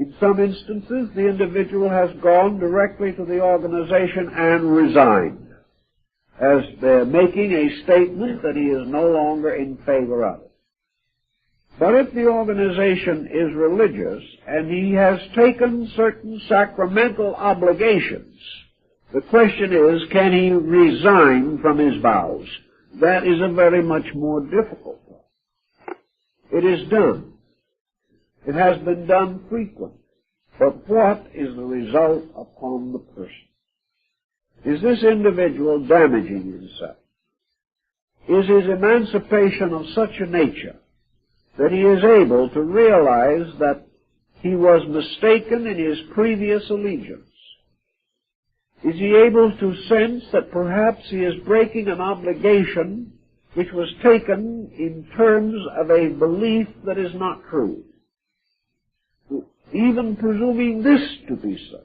In some instances, the individual has gone directly to the organization and resigned, as making a statement that he is no longer in favor of it. But if the organization is religious and he has taken certain sacramental obligations, the question is, can he resign from his vows? That is a very much more difficult one. It is done. It has been done frequently. But what is the result upon the person? Is this individual damaging himself? Is his emancipation of such a nature that he is able to realize that he was mistaken in his previous allegiance? Is he able to sense that perhaps he is breaking an obligation which was taken in terms of a belief that is not true? Even presuming this to be so,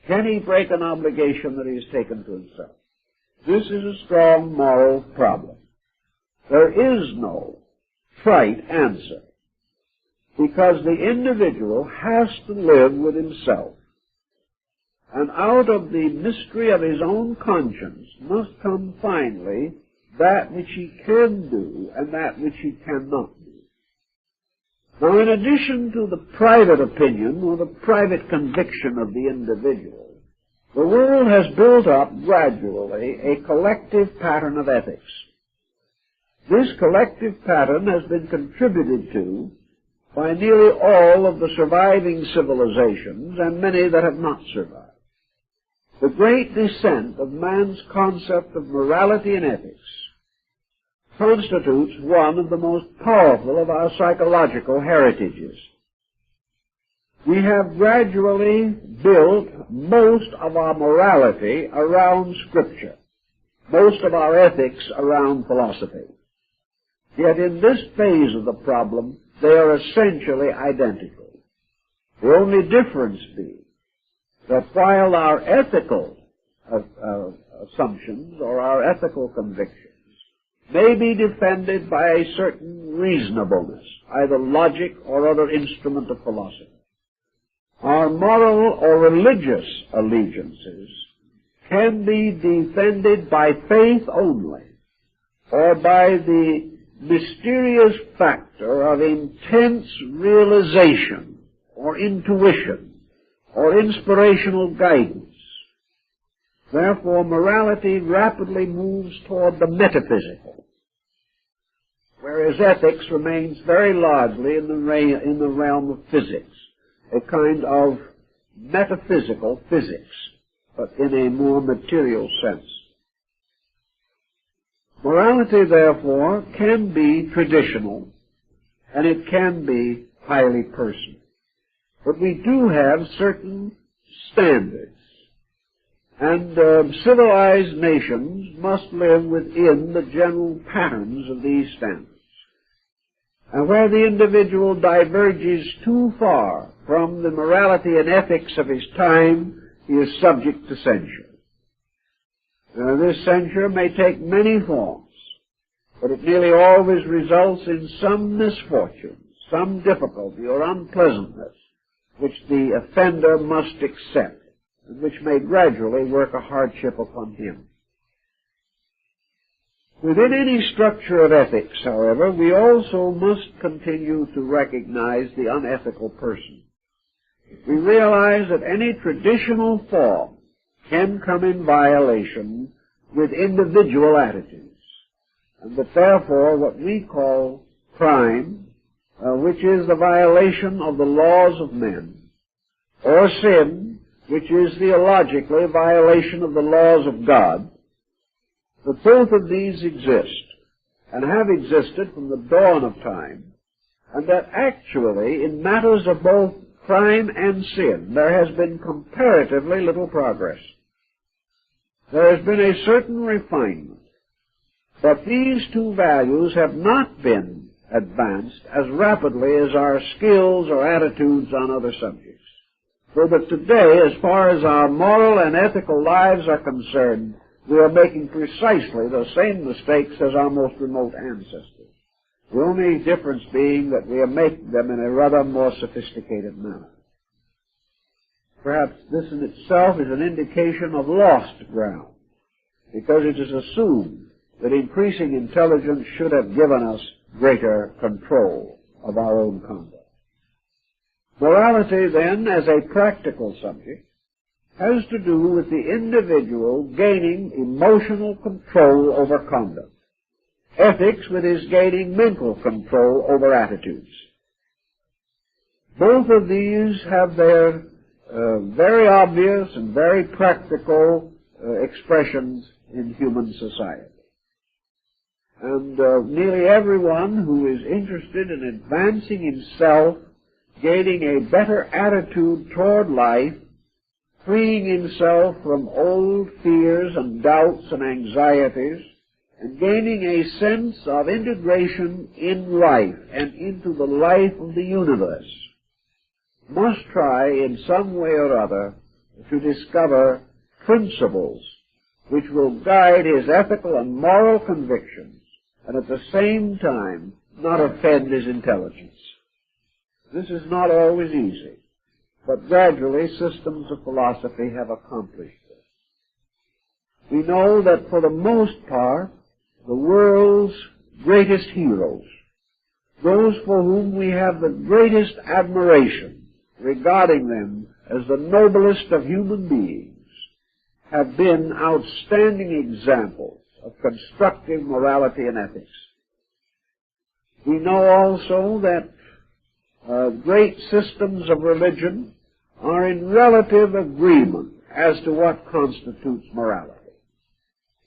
can he break an obligation that he has taken to himself? This is a strong moral problem. There is no trite answer, because the individual has to live with himself, and out of the mystery of his own conscience must come finally that which he can do and that which he cannot do. Now, in addition to the private opinion or the private conviction of the individual, the world has built up gradually a collective pattern of ethics. This collective pattern has been contributed to by nearly all of the surviving civilizations and many that have not survived. The great descent of man's concept of morality and ethics constitutes one of the most powerful of our psychological heritages. We have gradually built most of our morality around Scripture, most of our ethics around philosophy. Yet in this phase of the problem, they are essentially identical. The only difference being that while our ethical assumptions or our ethical convictions may be defended by a certain reasonableness, either logic or other instrument of philosophy, our moral or religious allegiances can be defended by faith only, or by the mysterious factor of intense realization or intuition or inspirational guidance. Therefore, morality rapidly moves toward the metaphysical, whereas ethics remains very largely in the realm of physics, a kind of metaphysical physics, but in a more material sense. Morality, therefore, can be traditional, and it can be highly personal. But we do have certain standards, and civilized nations must live within the general patterns of these standards. And where the individual diverges too far from the morality and ethics of his time, he is subject to censure. This censure may take many forms, but it nearly always results in some misfortune, some difficulty or unpleasantness, which the offender must accept, and which may gradually work a hardship upon him. Within any structure of ethics, however, we also must continue to recognize the unethical person. We realize that any traditional form can come in violation with individual attitudes, and that therefore what we call crime, which is the violation of the laws of men, or sin, which is theologically a violation of the laws of God, that both of these exist and have existed from the dawn of time, and that actually in matters of both crime and sin there has been comparatively little progress. There has been a certain refinement, but these two values have not been advanced as rapidly as our skills or attitudes on other subjects. So that today, as far as our moral and ethical lives are concerned, we are making precisely the same mistakes as our most remote ancestors. The only difference being that we are making them in a rather more sophisticated manner. Perhaps this in itself is an indication of lost ground, because it is assumed that increasing intelligence should have given us greater control of our own conduct. Morality, then, as a practical subject, has to do with the individual gaining emotional control over conduct. Ethics with his gaining mental control over attitudes. Both of these have their very obvious and very practical expressions in human society. And nearly everyone who is interested in advancing himself, gaining a better attitude toward life, freeing himself from old fears and doubts and anxieties, and gaining a sense of integration in life and into the life of the universe, must try in some way or other to discover principles which will guide his ethical and moral convictions and at the same time not offend his intelligence. This is not always easy, but gradually systems of philosophy have accomplished this. We know that for the most part, the world's greatest heroes, those for whom we have the greatest admiration, regarding them as the noblest of human beings, have been outstanding examples of constructive morality and ethics. We know also that great systems of religion are in relative agreement as to what constitutes morality.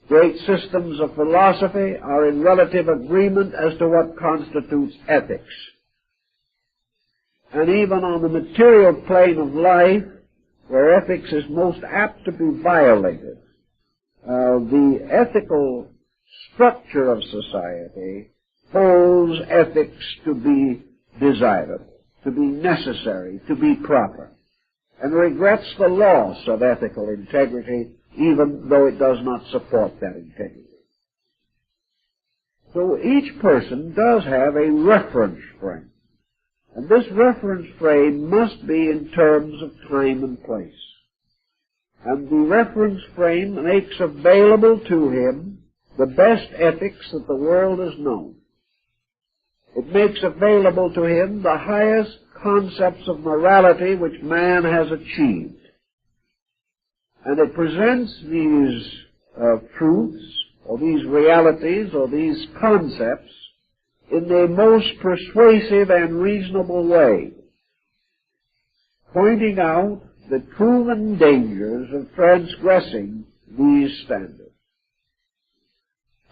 Great systems of philosophy are in relative agreement as to what constitutes ethics. And even on the material plane of life, where ethics is most apt to be violated, the ethical structure of society holds ethics to be desirable, to be necessary, to be proper, and regrets the loss of ethical integrity, even though it does not support that integrity. So each person does have a reference frame, and this reference frame must be in terms of time and place. And the reference frame makes available to him the best ethics that the world has known. It makes available to him the highest concepts of morality which man has achieved. And it presents these truths, or these realities, or these concepts in the most persuasive and reasonable way, pointing out the proven dangers of transgressing these standards.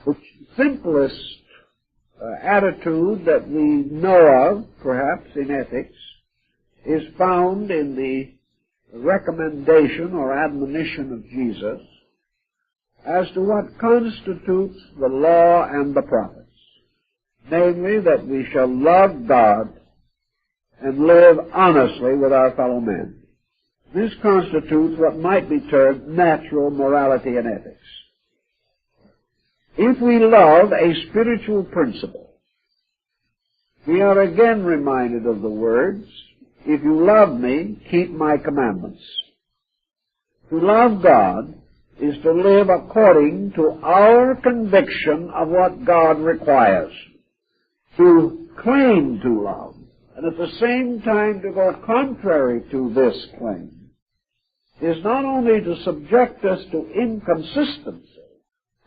The simplest attitude that we know of, perhaps, in ethics, is found in the recommendation or admonition of Jesus as to what constitutes the law and the prophets, namely that we shall love God and live honestly with our fellow men. This constitutes what might be termed natural morality and ethics. If we love a spiritual principle, we are again reminded of the words, "If you love me, keep my commandments." To love God is to live according to our conviction of what God requires. To claim to love, and at the same time to go contrary to this claim, is not only to subject us to inconsistency,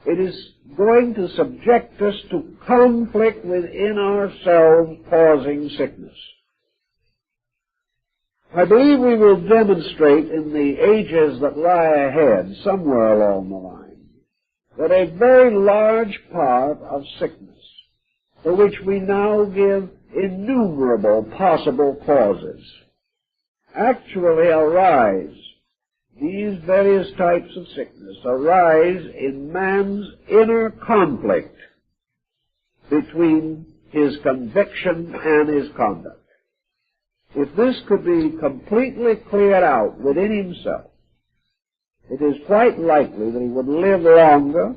it is going to subject us to conflict within ourselves, causing sickness. I believe we will demonstrate in the ages that lie ahead, somewhere along the line, that a very large part of sickness, for which we now give innumerable possible causes, actually arise. These various types of sickness arise in man's inner conflict between his conviction and his conduct. If this could be completely cleared out within himself, it is quite likely that he would live longer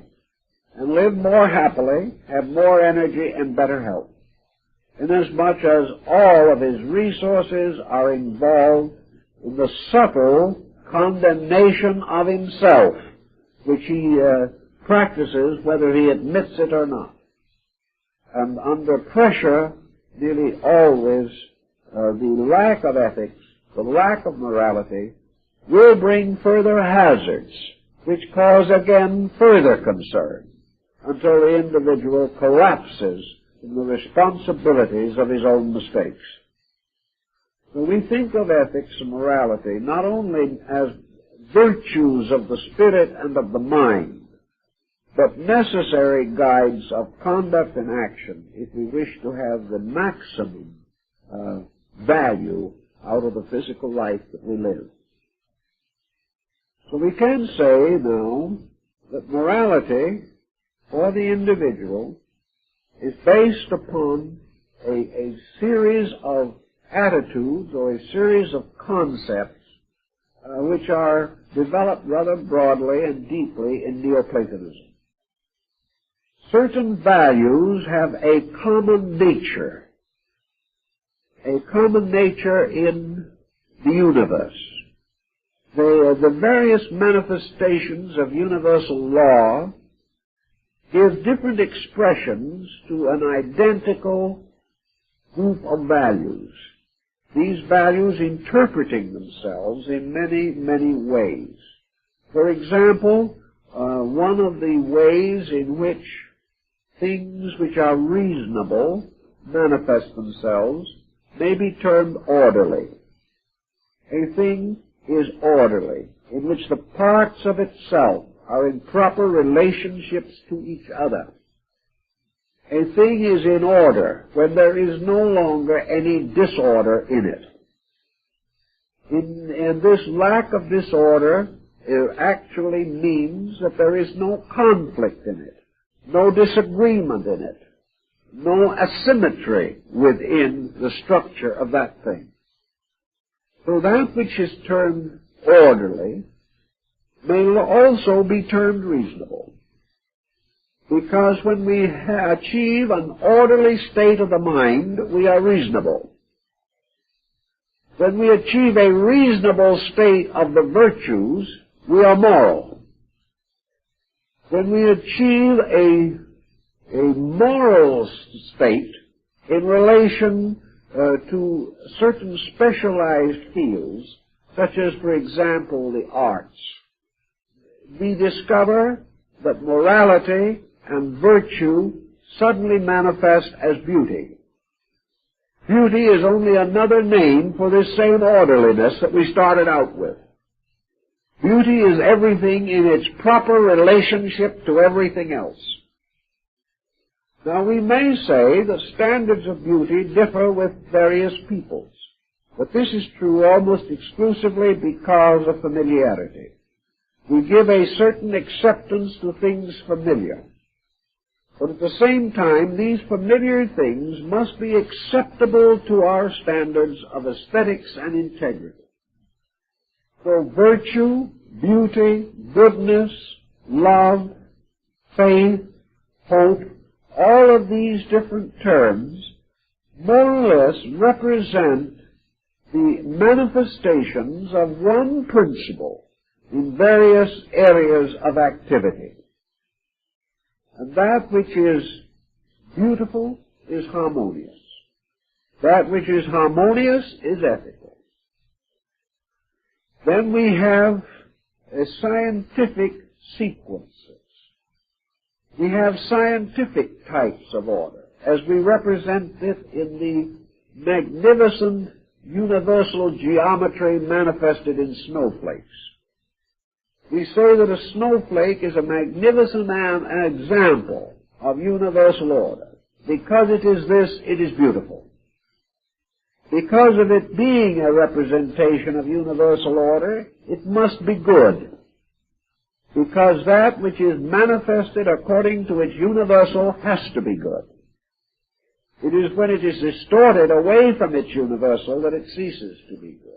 and live more happily, have more energy and better health, inasmuch as all of his resources are involved in the subtle condemnation of himself, which he practices whether he admits it or not. And under pressure, nearly always, the lack of ethics, the lack of morality, will bring further hazards, which cause again further concern, until the individual collapses in the responsibilities of his own mistakes. So we think of ethics and morality not only as virtues of the spirit and of the mind, but necessary guides of conduct and action if we wish to have the maximum value out of the physical life that we live. So we can say now that morality for the individual is based upon a series of attitudes or a series of concepts which are developed rather broadly and deeply in Neoplatonism. Certain values have a common nature in the universe. The various manifestations of universal law give different expressions to an identical group of values. These values interpreting themselves in many, many ways. For example, one of the ways in which things which are reasonable manifest themselves may be termed orderly. A thing is orderly, in which the parts of itself are in proper relationships to each other. A thing is in order when there is no longer any disorder in it. And this lack of disorder actually means that there is no conflict in it, no disagreement in it, no asymmetry within the structure of that thing. So that which is termed orderly may also be termed reasonable. Because when we achieve an orderly state of the mind, we are reasonable. When we achieve a reasonable state of the virtues, we are moral. When we achieve a moral state in relation to certain specialized fields, such as, for example, the arts, we discover that morality and virtue suddenly manifest as beauty. Beauty is only another name for this same orderliness that we started out with. Beauty is everything in its proper relationship to everything else. Now we may say that standards of beauty differ with various peoples, but this is true almost exclusively because of familiarity. We give a certain acceptance to things familiar. But at the same time, these familiar things must be acceptable to our standards of aesthetics and integrity. So virtue, beauty, goodness, love, faith, hope, all of these different terms more or less represent the manifestations of one principle in various areas of activity. And that which is beautiful is harmonious. That which is harmonious is ethical. Then we have scientific sequences. We have scientific types of order, as we represent it in the magnificent universal geometry manifested in snowflakes. We say that a snowflake is a magnificent example of universal order. Because it is this, it is beautiful. Because of it being a representation of universal order, it must be good. Because that which is manifested according to its universal has to be good. It is when it is distorted away from its universal that it ceases to be good.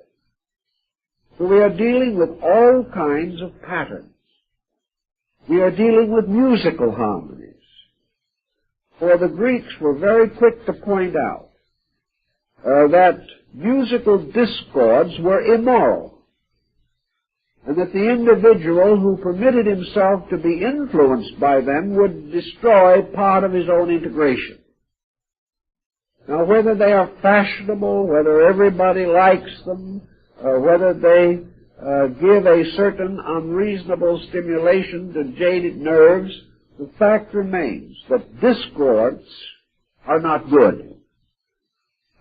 So we are dealing with all kinds of patterns. We are dealing with musical harmonies. For the Greeks were very quick to point out that musical discords were immoral, and that the individual who permitted himself to be influenced by them would destroy part of his own integration. Now, whether they are fashionable, whether everybody likes them, or whether they give a certain unreasonable stimulation to jaded nerves, the fact remains that discords are not good.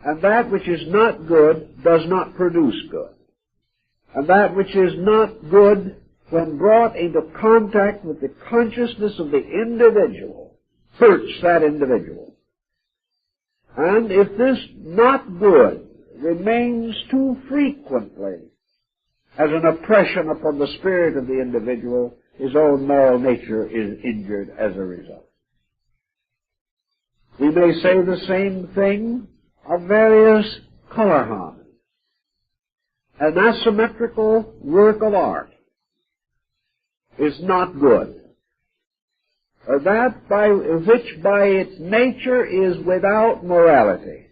And that which is not good does not produce good. And that which is not good, when brought into contact with the consciousness of the individual, hurts that individual. And if this not good remains too frequently as an oppression upon the spirit of the individual, his own moral nature is injured as a result. We may say the same thing of various color harmony. An asymmetrical work of art is not good. Which by its nature is without morality,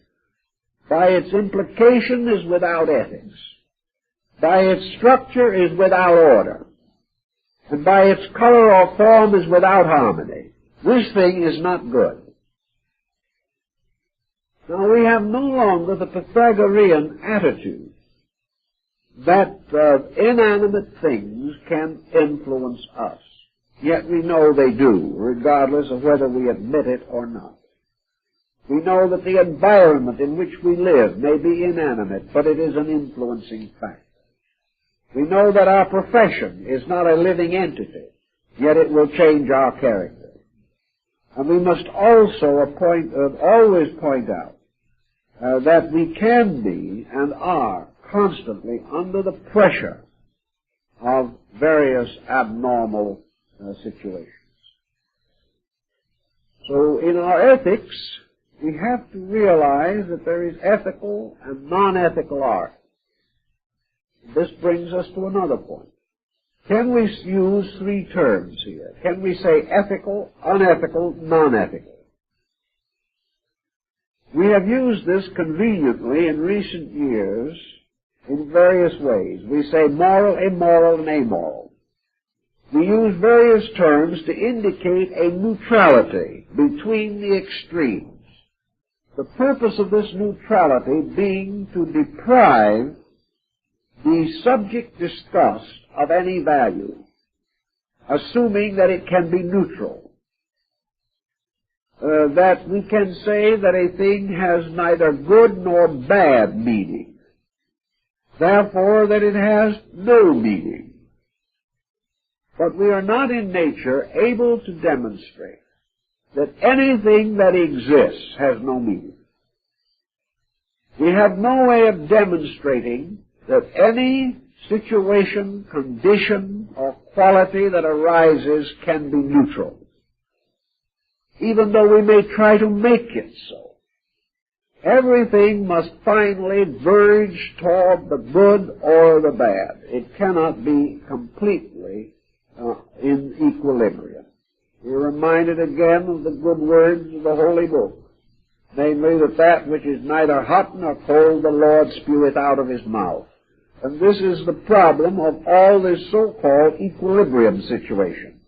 by its implication is without ethics, by its structure is without order, and by its color or form is without harmony. This thing is not good. Now, we have no longer the Pythagorean attitude that inanimate things can influence us. Yet we know they do, regardless of whether we admit it or not. We know that the environment in which we live may be inanimate, but it is an influencing factor. We know that our profession is not a living entity, yet it will change our character. And we must also always point out that we can be and are constantly under the pressure of various abnormal situations. So in our ethics, we have to realize that there is ethical and non-ethical art. This brings us to another point. Can we use three terms here? Can we say ethical, unethical, non-ethical? We have used this conveniently in recent years in various ways. We say moral, immoral, and amoral. We use various terms to indicate a neutrality between the extremes. The purpose of this neutrality being to deprive the subject discussed of any value, assuming that it can be neutral. That we can say that a thing has neither good nor bad meaning, therefore that it has no meaning. But we are not in nature able to demonstrate that anything that exists has no meaning. We have no way of demonstrating that any situation, condition, or quality that arises can be neutral, even though we may try to make it so. Everything must finally verge toward the good or the bad. It cannot be completely in equilibrium. We're reminded again of the good words of the Holy Book, namely that which is neither hot nor cold the Lord speweth out of his mouth. And this is the problem of all this so-called equilibrium situation.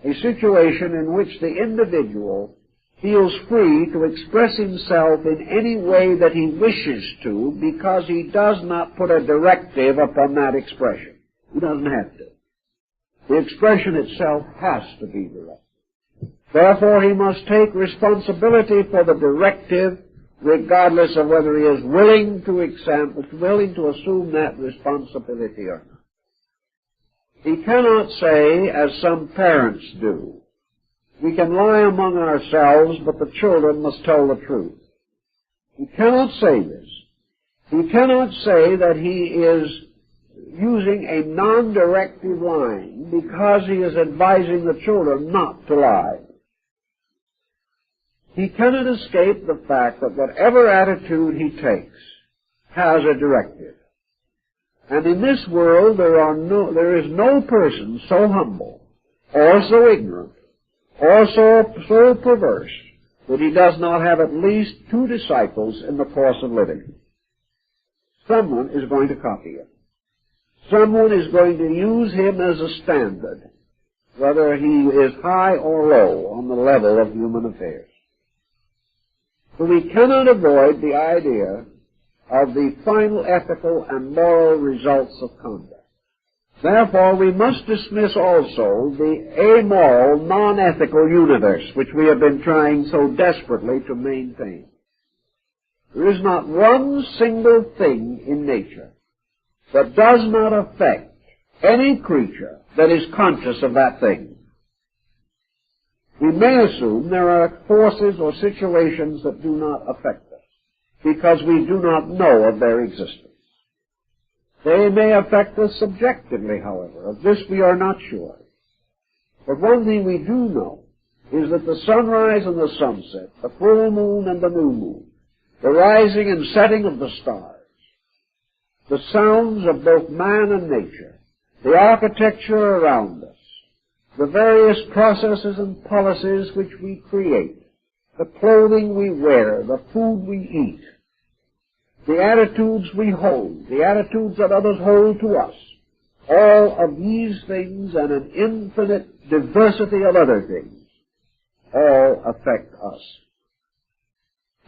A situation in which the individual feels free to express himself in any way that he wishes to because he does not put a directive upon that expression. He doesn't have to. The expression itself has to be directed. Therefore, he must take responsibility for the directive regardless of whether he is willing to assume that responsibility or not. He cannot say, as some parents do, we can lie among ourselves, but the children must tell the truth. He cannot say this. He cannot say that he is using a non-directive line because he is advising the children not to lie. He cannot escape the fact that whatever attitude he takes has a directive. And in this world there is no person so humble or so ignorant or so perverse that he does not have at least two disciples in the course of living. someone is going to copy it. Someone is going to use him as a standard, whether he is high or low on the level of human affairs. So we cannot avoid the idea of the final ethical and moral results of conduct. Therefore, we must dismiss also the amoral, non-ethical universe which we have been trying so desperately to maintain. There is not one single thing in nature that does not affect any creature that is conscious of that thing. We may assume there are forces or situations that do not affect us because we do not know of their existence. They may affect us subjectively, however. Of this we are not sure. But one thing we do know is that the sunrise and the sunset, the full moon and the new moon, the rising and setting of the stars, the sounds of both man and nature, the architecture around us, the various processes and policies which we create, the clothing we wear, the food we eat, the attitudes we hold, the attitudes that others hold to us, all of these things and an infinite diversity of other things, all affect us.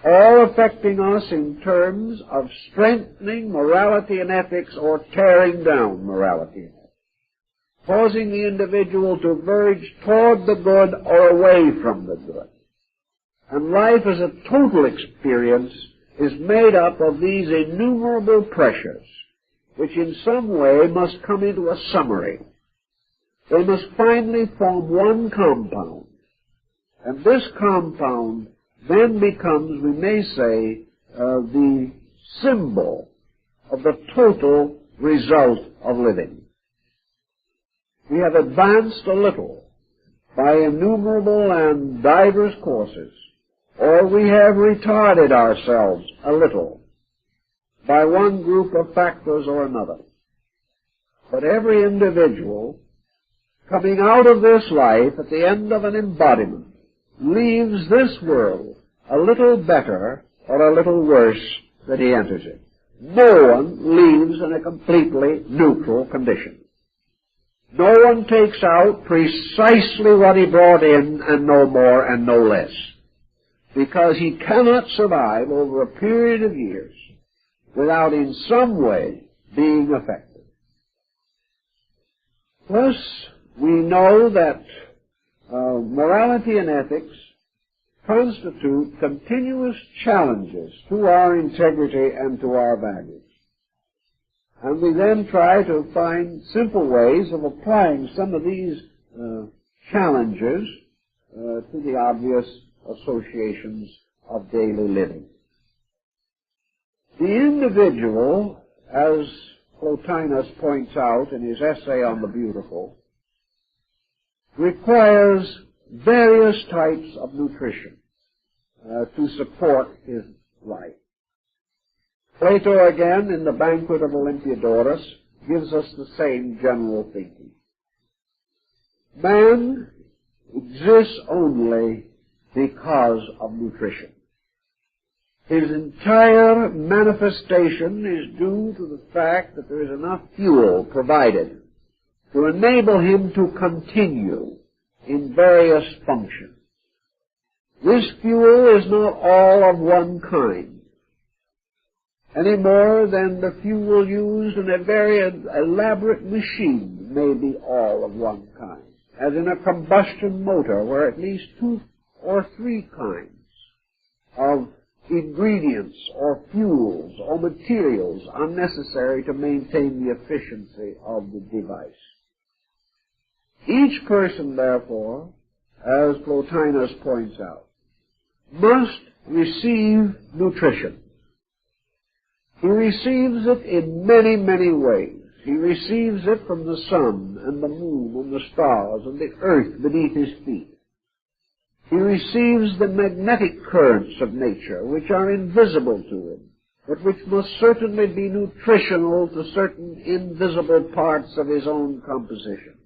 All affecting us in terms of strengthening morality and ethics or tearing down morality and ethics, causing the individual to verge toward the good or away from the good. And life as a total experience is made up of these innumerable pressures, which in some way must come into a summary. They must finally form one compound. And this compound then becomes, we may say, the symbol of the total result of living. We have advanced a little by innumerable and diverse courses, or we have retarded ourselves a little by one group of factors or another. But every individual coming out of this life at the end of an embodiment leaves this world a little better or a little worse than he enters it. No one leaves in a completely neutral condition. No one takes out precisely what he brought in and no more and no less, because he cannot survive over a period of years without in some way being affected. Thus, we know that morality and ethics constitute continuous challenges to our integrity and to our values. And we then try to find simple ways of applying some of these challenges to the obvious associations of daily living. The individual, as Plotinus points out in his essay on the beautiful, requires various types of nutrition to support his life. Plato, again, in the Banquet of Olympiodorus, gives us the same general thinking. Man exists only because of nutrition. His entire manifestation is due to the fact that there is enough fuel provided to enable him to continue in various functions. This fuel is not all of one kind, any more than the fuel used in a very elaborate machine may be all of one kind, as in a combustion motor where at least 2 or 3 kinds of ingredients or fuels or materials are necessary to maintain the efficiency of the device. Each person, therefore, as Plotinus points out, must receive nutrition. He receives it in many, many ways. He receives it from the sun and the moon and the stars and the earth beneath his feet. He receives the magnetic currents of nature, which are invisible to him, but which must certainly be nutritional to certain invisible parts of his own composition.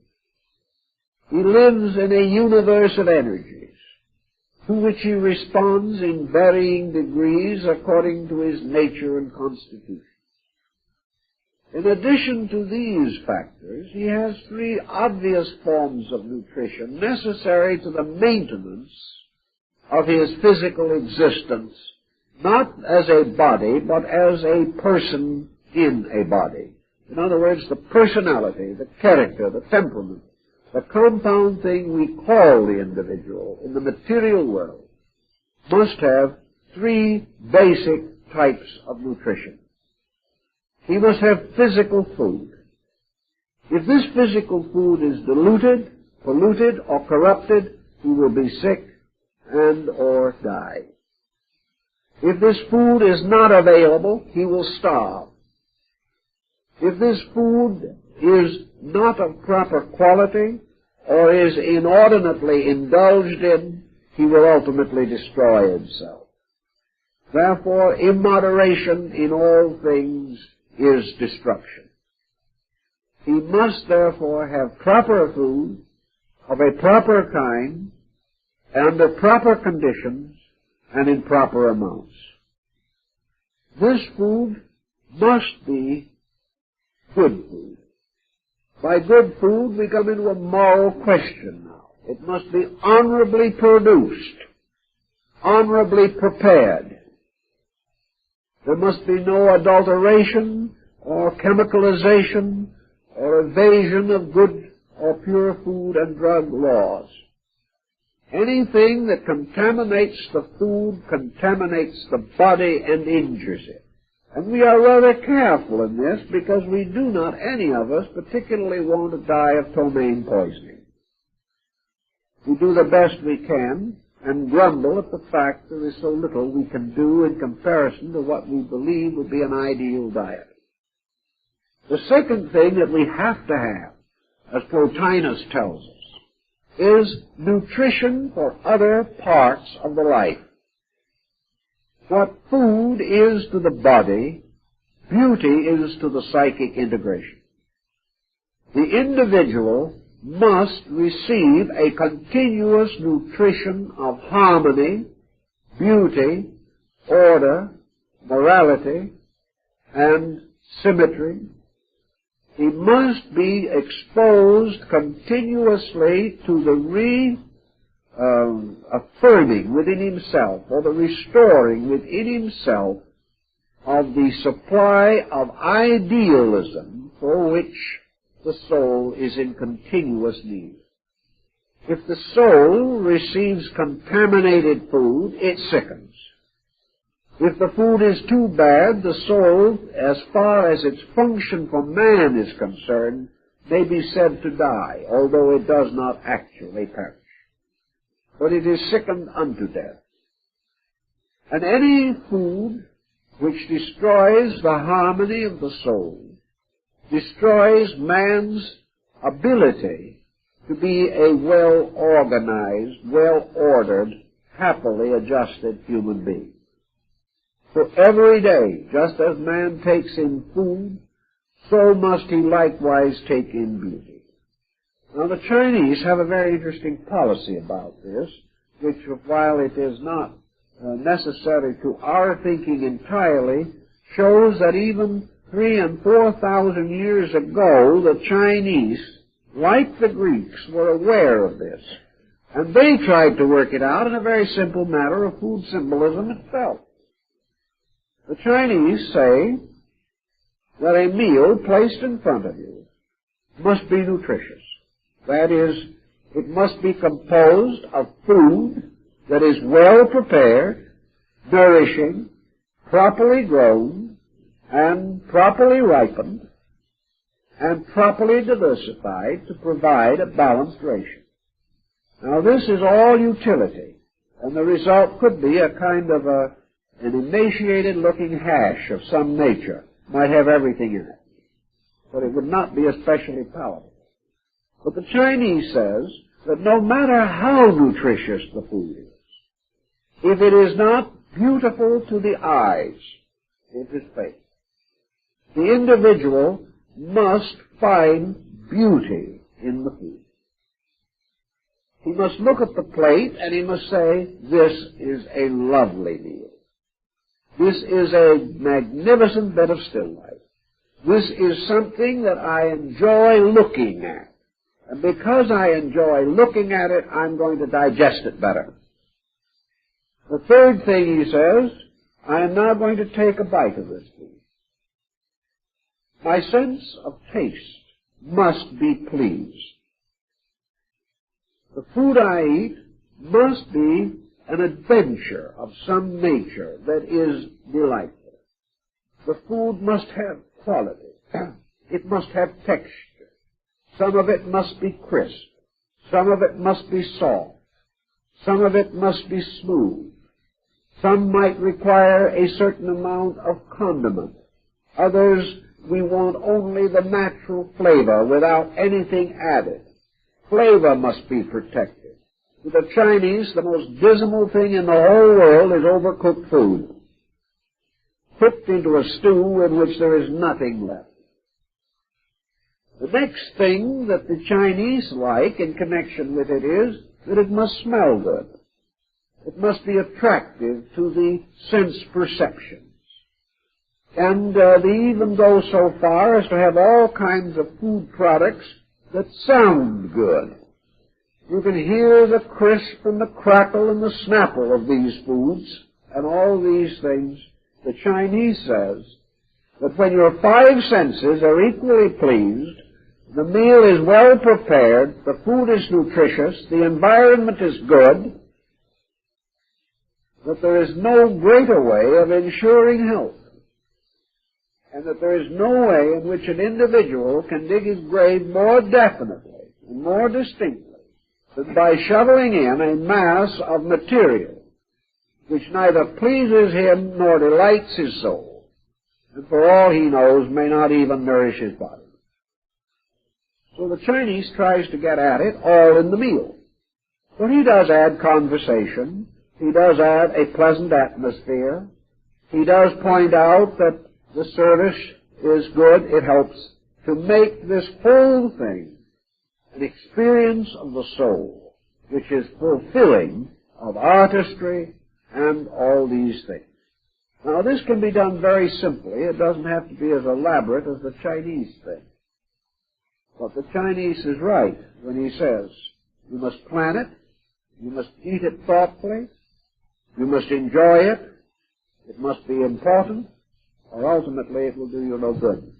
He lives in a universe of energies, to which he responds in varying degrees according to his nature and constitution. In addition to these factors, he has three obvious forms of nutrition necessary to the maintenance of his physical existence, not as a body, but as a person in a body. In other words, the personality, the character, the temperament, the compound thing we call the individual in the material world must have three basic types of nutrition. He must have physical food. If this physical food is diluted, polluted, or corrupted, he will be sick and or die. If this food is not available, he will starve. If this food is not of proper quality or is inordinately indulged in, he will ultimately destroy himself. Therefore, immoderation in all things is destruction. He must therefore have proper food of a proper kind, under proper conditions, and in proper amounts. This food must be good food. By good food, we come into a moral question now. It must be honorably produced, honorably prepared. There must be no adulteration or chemicalization or evasion of good or pure food and drug laws. Anything that contaminates the food contaminates the body and injures it. And we are rather careful in this because we do not, any of us, particularly want to die of ptomaine poisoning. We do the best we can and grumble at the fact there is so little we can do in comparison to what we believe would be an ideal diet. The second thing that we have to have, as Plotinus tells us, is nutrition for other parts of the life. What food is to the body, beauty is to the psychic integration. The individual must receive a continuous nutrition of harmony, beauty, order, morality, and symmetry. He must be exposed continuously to the affirming within himself, or the restoring within himself, of the supply of idealism for which the soul is in continuous need. If the soul receives contaminated food, it sickens. If the food is too bad, the soul, as far as its function for man is concerned, may be said to die, although it does not actually perish. But it is sickened unto death. And any food which destroys the harmony of the soul destroys man's ability to be a well-organized, well-ordered, happily adjusted human being. So every day, just as man takes in food, so must he likewise take in beauty. Now the Chinese have a very interesting policy about this, which while it is not necessary to our thinking entirely, shows that even 3,000 and 4,000 years ago, the Chinese, like the Greeks, were aware of this. And they tried to work it out in a very simple matter of food symbolism itself. The Chinese say that a meal placed in front of you must be nutritious. That is, it must be composed of food that is well prepared, nourishing, properly grown, and properly ripened, and properly diversified to provide a balanced ration. Now this is all utility, and the result could be a kind of an emaciated-looking hash of some nature. Might have everything in it, but it would not be especially palatable. But the Chinese says that no matter how nutritious the food is, if it is not beautiful to the eyes, it is fake. The individual must find beauty in the food. He must look at the plate and he must say, this is a lovely meal. This is a magnificent bit of still life. This is something that I enjoy looking at. And because I enjoy looking at it, I'm going to digest it better. The third thing he says, I am now going to take a bite of this food. My sense of taste must be pleased. The food I eat must be an adventure of some nature that is delightful. The food must have quality. It must have texture. Some of it must be crisp. Some of it must be soft. Some of it must be smooth. Some might require a certain amount of condiment. Others, we want only the natural flavor without anything added. Flavor must be protected. To the Chinese, the most dismal thing in the whole world is overcooked food, cooked into a stew in which there is nothing left. The next thing that the Chinese like in connection with it is that it must smell good. It must be attractive to the sense perceptions. And they even go so far as to have all kinds of food products that sound good. You can hear the crisp and the crackle and the snapple of these foods and all these things. The Chinese says that when your five senses are equally pleased, the meal is well prepared, the food is nutritious, the environment is good, that there is no greater way of ensuring health, and that there is no way in which an individual can dig his grave more definitely and more distinctly than by shoveling in a mass of material which neither pleases him nor delights his soul, and for all he knows may not even nourish his body. So the Chinese tries to get at it all in the meal. But he does add conversation. He does add a pleasant atmosphere. He does point out that the service is good. It helps to make this whole thing an experience of the soul, which is fulfilling of artistry and all these things. Now, this can be done very simply. It doesn't have to be as elaborate as the Chinese thing. But the Chinese is right when he says, you must plan it, you must eat it thoughtfully, you must enjoy it, it must be important, or ultimately it will do you no good.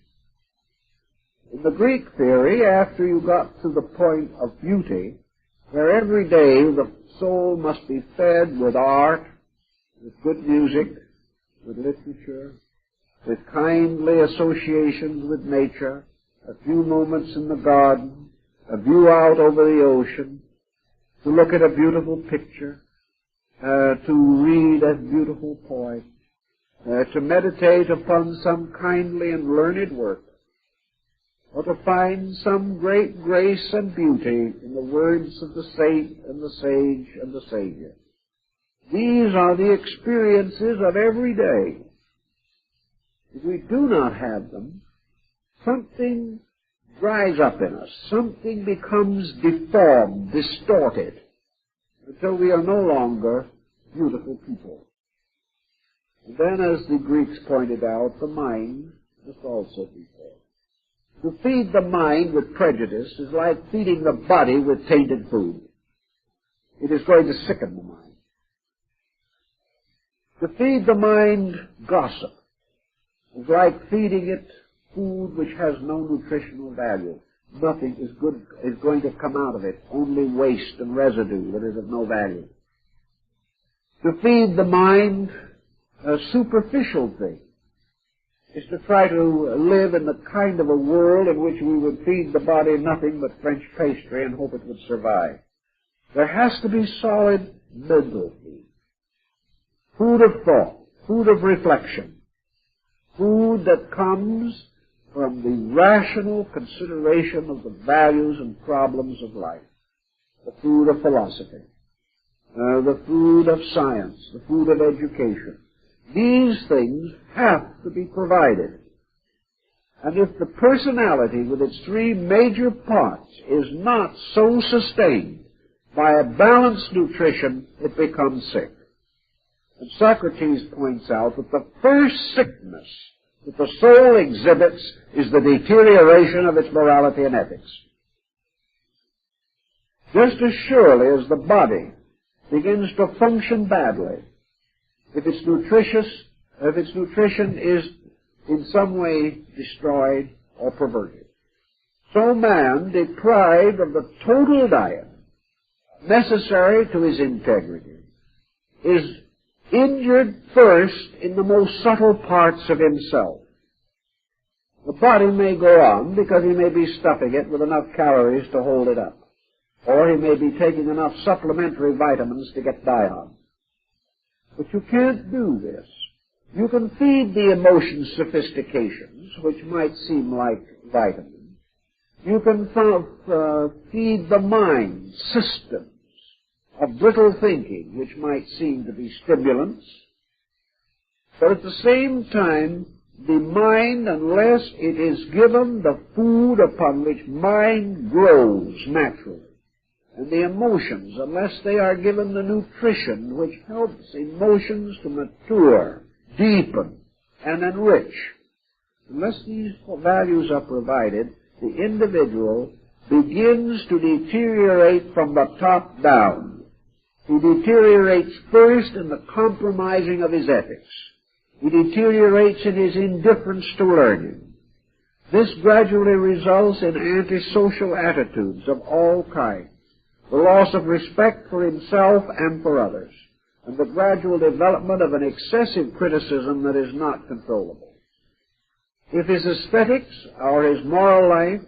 In the Greek theory, after you got to the point of beauty, where every day the soul must be fed with art, with good music, with literature, with kindly associations with nature, a few moments in the garden, a view out over the ocean, to look at a beautiful picture, to read a beautiful poem, to meditate upon some kindly and learned work, or to find some great grace and beauty in the words of the saint and the sage and the Savior. These are the experiences of every day. If we do not have them, something dries up in us. Something becomes deformed, distorted, until we are no longer beautiful people. And then, as the Greeks pointed out, the mind must also be fed. To feed the mind with prejudice is like feeding the body with tainted food. It is going to sicken the mind. To feed the mind gossip is like feeding it food which has no nutritional value. Nothing is good is going to come out of it, only waste and residue that is of no value. To feed the mind a superficial thing is to try to live in the kind of a world in which we would feed the body nothing but French pastry and hope it would survive. There has to be solid mental food. Food of thought, food of reflection, food that comes from the rational consideration of the values and problems of life, the food of philosophy, the food of science, the food of education. These things have to be provided. And if the personality with its three major parts is not so sustained by a balanced nutrition, it becomes sick. And Socrates points out that the first sickness that the soul exhibits is the deterioration of its morality and ethics. Just as surely as the body begins to function badly if its nutrition is in some way destroyed or perverted, so man, deprived of the total diet necessary to his integrity, is injured first in the most subtle parts of himself. The body may go on because he may be stuffing it with enough calories to hold it up, or he may be taking enough supplementary vitamins to get by on. But you can't do this. You can feed the emotions sophistications, which might seem like vitamins. You can feed the mind systems of brittle thinking, which might seem to be stimulants. But at the same time, the mind, unless it is given the food upon which mind grows naturally, and the emotions, unless they are given the nutrition which helps emotions to mature, deepen, and enrich, unless these values are provided, the individual begins to deteriorate from the top down. He deteriorates first in the compromising of his ethics. He deteriorates in his indifference to learning. This gradually results in antisocial attitudes of all kinds, the loss of respect for himself and for others, and the gradual development of an excessive criticism that is not controllable. If his aesthetics or his moral life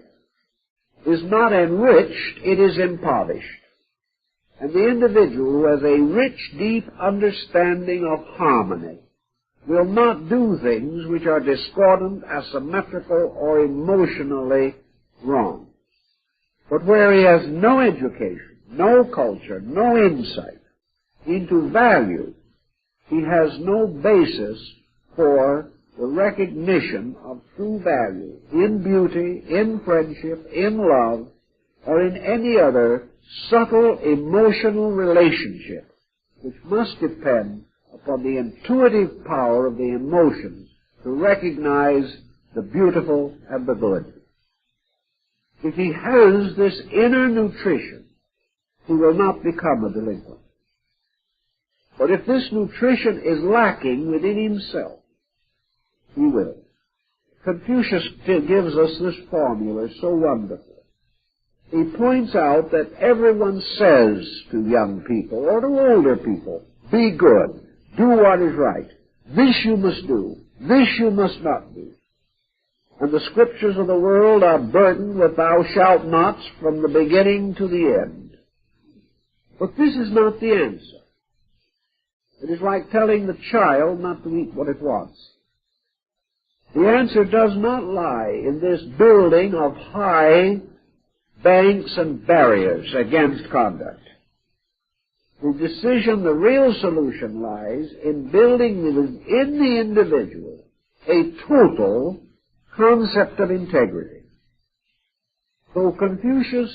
is not enriched, it is impoverished. And the individual who has a rich, deep understanding of harmony will not do things which are discordant, asymmetrical, or emotionally wrong. But where he has no education, no culture, no insight into value, he has no basis for the recognition of true value in beauty, in friendship, in love, or in any other subtle emotional relationship which must depend upon the intuitive power of the emotions to recognize the beautiful and the good. If he has this inner nutrition, he will not become a delinquent. But if this nutrition is lacking within himself, he will. Confucius gives us this formula so wonderful. He points out that everyone says to young people or to older people, be good, do what is right, this you must do, this you must not do. And the scriptures of the world are burdened with thou shalt nots from the beginning to the end. But this is not the answer. It is like telling the child not to eat what it wants. The answer does not lie in this building of high banks and barriers against conduct. The decision, the real solution lies in building in the individual a total concept of integrity. So Confucius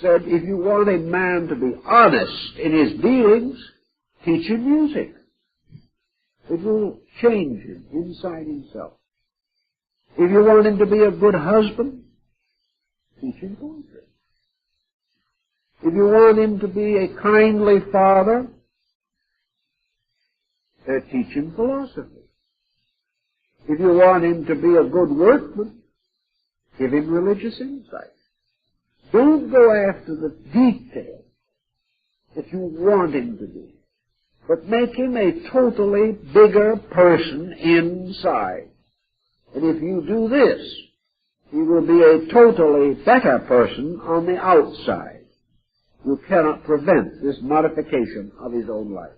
said, if you want a man to be honest in his dealings, teach him music. It will change him inside himself. If you want him to be a good husband, teach him poetry. If you want him to be a kindly father, teach him philosophy. If you want him to be a good workman, give him religious insight. Don't go after the detail that you want him to be, but make him a totally bigger person inside. And if you do this, he will be a totally better person on the outside. You cannot prevent this modification of his own life.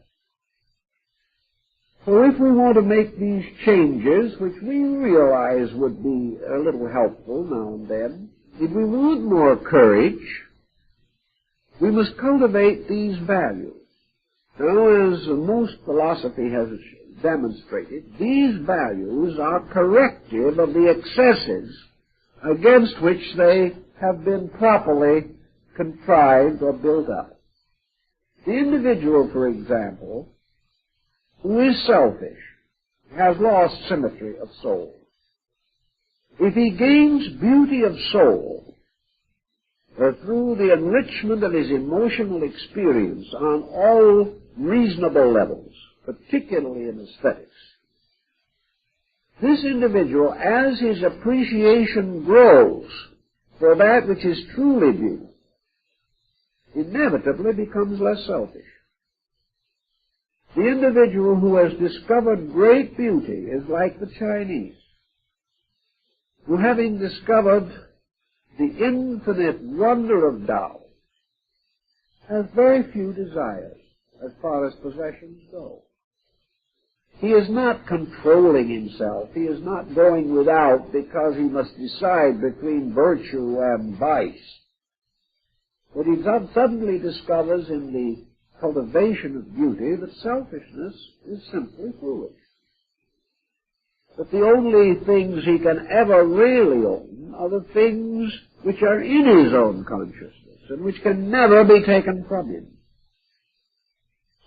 So if we want to make these changes, which we realize would be a little helpful now and then, if we want more courage, we must cultivate these values. Now, as most philosophy has demonstrated, these values are corrective of the excesses against which they have been properly contrived or built up. The individual, for example, who is selfish, has lost symmetry of soul. If he gains beauty of soul through the enrichment of his emotional experience on all reasonable levels, particularly in aesthetics, this individual, as his appreciation grows for that which is truly beautiful, inevitably becomes less selfish. The individual who has discovered great beauty is like the Chinese, who, having discovered the infinite wonder of Tao, has very few desires as far as possessions go. He is not controlling himself. He is not going without because he must decide between virtue and vice. But he suddenly discovers in the cultivation of beauty that selfishness is simply foolish. That the only things he can ever really own are the things which are in his own consciousness and which can never be taken from him.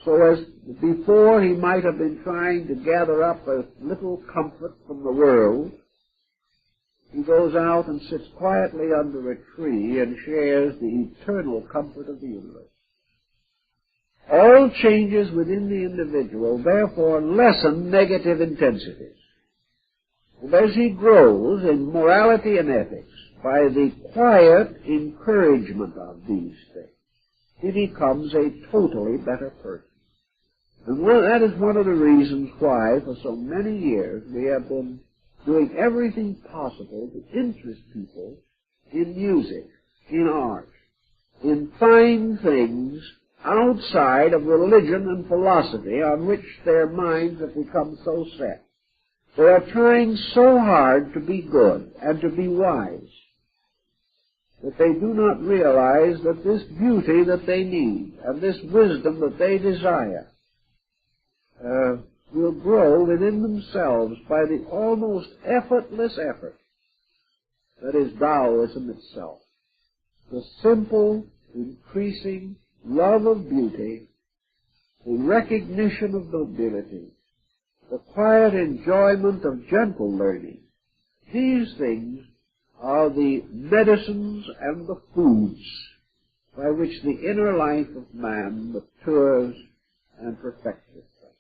So as before he might have been trying to gather up a little comfort from the world, he goes out and sits quietly under a tree and shares the eternal comfort of the universe. All changes within the individual therefore lessen negative intensities. And as he grows in morality and ethics by the quiet encouragement of these things, he becomes a totally better person. And that is one of the reasons why for so many years we have been doing everything possible to interest people in music, in art, in fine things outside of religion and philosophy on which their minds have become so set. They are trying so hard to be good and to be wise that they do not realize that this beauty that they need and this wisdom that they desire will grow within themselves by the almost effortless effort that is Taoism itself. The simple, increasing love of beauty, the recognition of nobility, the quiet enjoyment of gentle learning. These things are the medicines and the foods by which the inner life of man matures and perfects itself.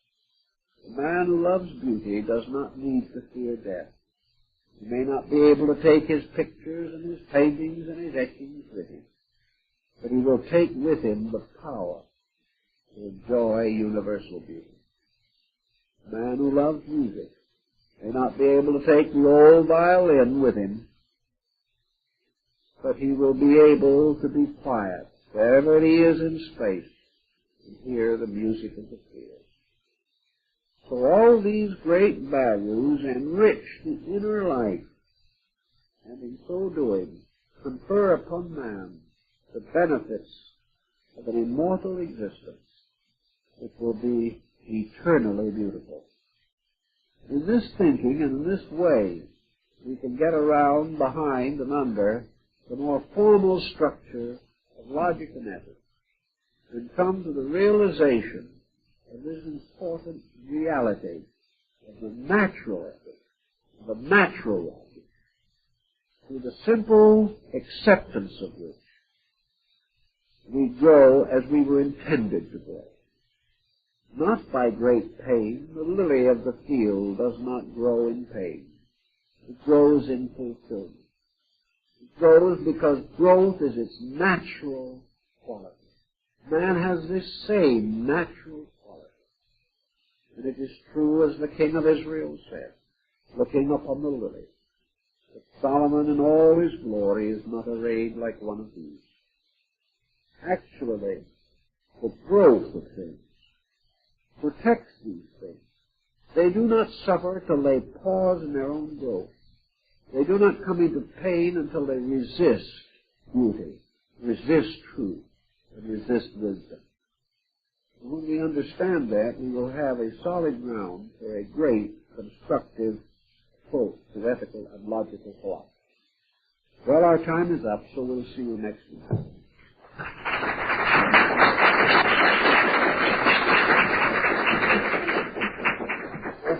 The man who loves beauty does not need to fear death. He may not be able to take his pictures and his paintings and his etchings with him, but he will take with him the power to enjoy universal beauty. The man who loves music may not be able to take the old violin with him, but he will be able to be quiet wherever he is in space and hear the music of the fields. So all these great values enrich the inner life, and in so doing confer upon man the benefits of an immortal existence which will be eternally beautiful. In this thinking and in this way, we can get around, behind, and under the more formal structure of logic and ethics and come to the realization of this important reality of the natural ethics, of the natural logic, through the simple acceptance of which we grow as we were intended to grow. Not by great pain. The lily of the field does not grow in pain. It grows in fulfillment. It grows because growth is its natural quality. Man has this same natural quality. And it is true as the king of Israel said, looking upon the lily, that Solomon in all his glory is not arrayed like one of these. Actually, the growth of things protects these things. They do not suffer till they pause in their own growth. They do not come into pain until they resist beauty, resist truth, and resist wisdom. And when we understand that, we will have a solid ground for a great constructive approach to ethical and logical philosophy. Well, our time is up, so we'll see you next week.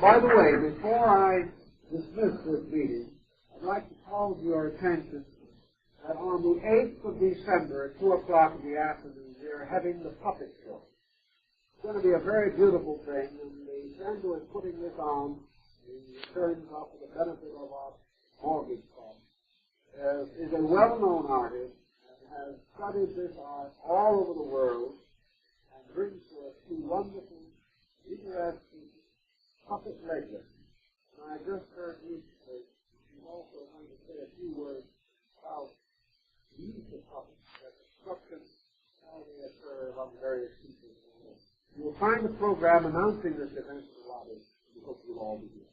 By the way, before I dismiss this meeting, I'd like to call to your attention that on the 8th of December at 2 o'clock in the afternoon, we are having the puppet show. It's going to be a very beautiful thing, and the friend who is putting this on, the returns off for the benefit of our mortgage fund, is a well-known artist and has studied this art all over the world and brings to us two wonderful, interesting puppet legends. And I just heard recently he's also going to say a few words about the use of puppets, their construction, how they occur among various people. You will find the program announcing this event in the lobby. We hope you'll all be here.